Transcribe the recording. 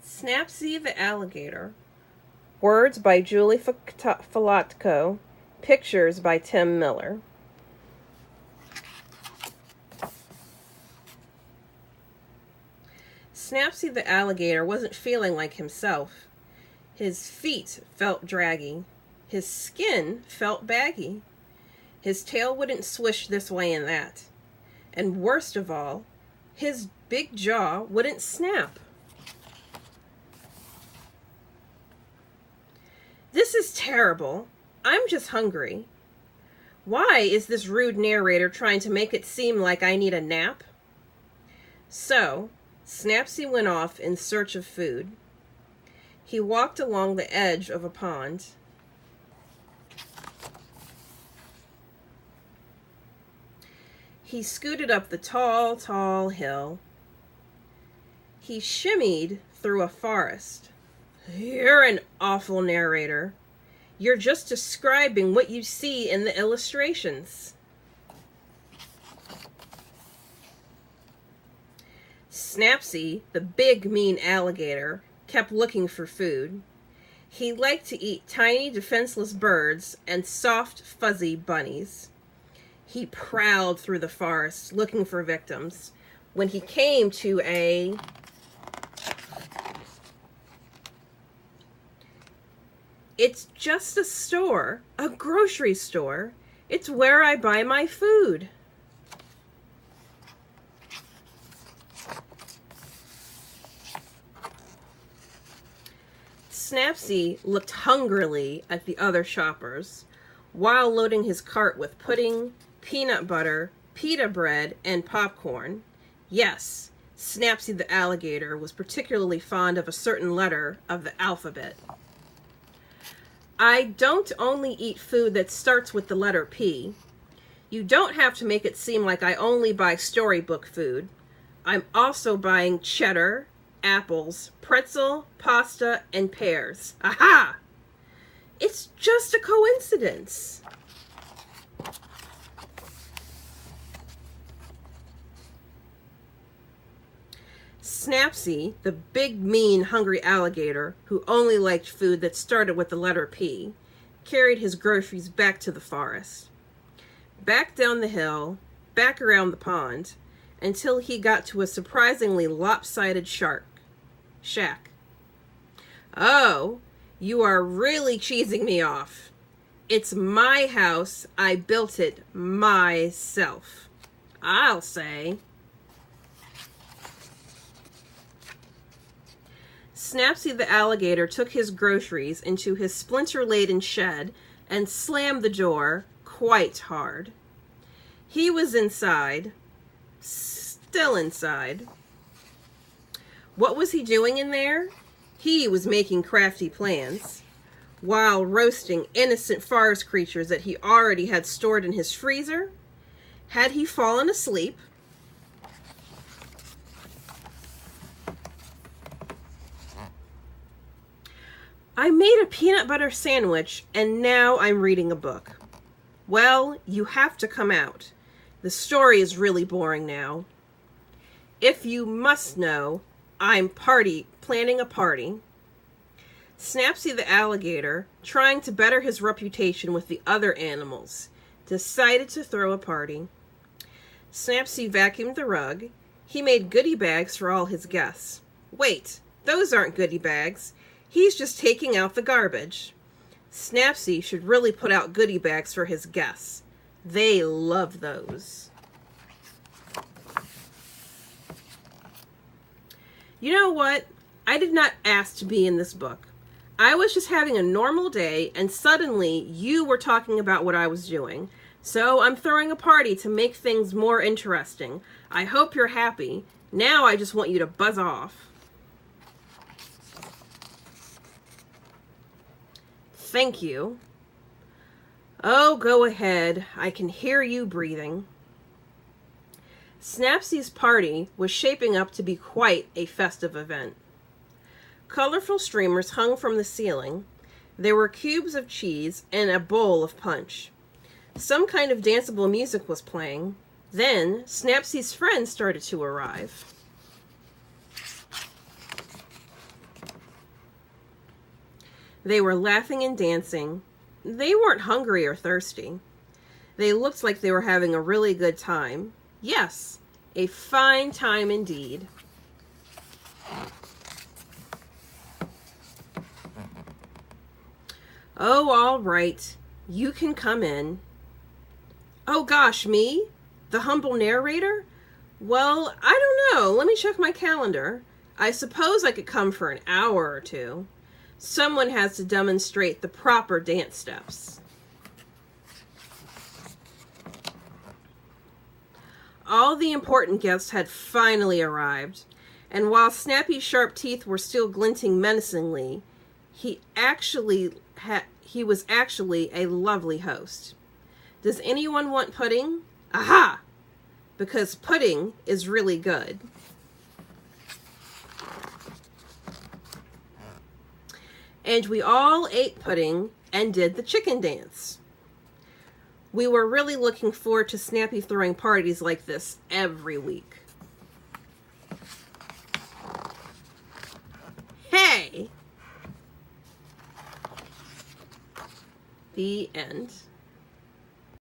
Snapsy the Alligator. Words by Julie Falatko. Pictures by Tim Miller. Snapsy the Alligator wasn't feeling like himself. His feet felt draggy. His skin felt baggy. His tail wouldn't swish this way and that. And worst of all, his big jaw wouldn't snap. This is terrible. I'm just hungry. Why is this rude narrator trying to make it seem like I need a nap? So, Snapsy went off in search of food. He walked along the edge of a pond. He scooted up the tall, tall hill. He shimmied through a forest. You're an awful narrator. You're just describing what you see in the illustrations. Snapsy, the big, mean alligator, kept looking for food. He liked to eat tiny, defenseless birds and soft, fuzzy bunnies. He prowled through the forest looking for victims. When he came to It's just a store, a grocery store. It's where I buy my food. Snapsy looked hungrily at the other shoppers while loading his cart with pudding, peanut butter, pita bread, and popcorn. Yes, Snapsy the Alligator was particularly fond of a certain letter of the alphabet. I don't only eat food that starts with the letter P. You don't have to make it seem like I only buy storybook food. I'm also buying cheddar, apples, pretzel, pasta, and pears. Aha! It's just a coincidence. Snapsy, the big, mean, hungry alligator who only liked food that started with the letter P, carried his groceries back to the forest. Back down the hill, back around the pond, until he got to a surprisingly lopsided shack. Oh, you are really cheesing me off. It's my house. I built it myself, I'll say. Snapsy the Alligator took his groceries into his splinter-laden shed and slammed the door quite hard. He was inside, still inside. What was he doing in there? He was making crafty plans, while roasting innocent forest creatures that he already had stored in his freezer. Had he fallen asleep? I made a peanut butter sandwich, and now I'm reading a book. Well, you have to come out. The story is really boring now. If you must know, I'm planning a party. Snapsy the Alligator, trying to better his reputation with the other animals, decided to throw a party. Snapsy vacuumed the rug. He made goodie bags for all his guests. Wait, those aren't goodie bags. He's just taking out the garbage. Snapsy should really put out goodie bags for his guests. They love those. You know what? I did not ask to be in this book. I was just having a normal day, and suddenly you were talking about what I was doing. So I'm throwing a party to make things more interesting. I hope you're happy. Now I just want you to buzz off. Thank you. Oh, go ahead. I can hear you breathing. Snapsy's party was shaping up to be quite a festive event. Colorful streamers hung from the ceiling. There were cubes of cheese and a bowl of punch. Some kind of danceable music was playing. Then, Snapsy's friends started to arrive. They were laughing and dancing. They weren't hungry or thirsty. They looked like they were having a really good time. Yes, a fine time indeed. Oh, all right. You can come in. Oh gosh, me? The humble narrator? Well, I don't know. Let me check my calendar. I suppose I could come for an hour or two. Someone has to demonstrate the proper dance steps. All the important guests had finally arrived, and while Snappy's sharp teeth were still glinting menacingly, he was actually a lovely host. Does anyone want pudding? Aha! Because pudding is really good. And we all ate pudding and did the chicken dance. We were really looking forward to Snappy throwing parties like this every week. Hey! The end.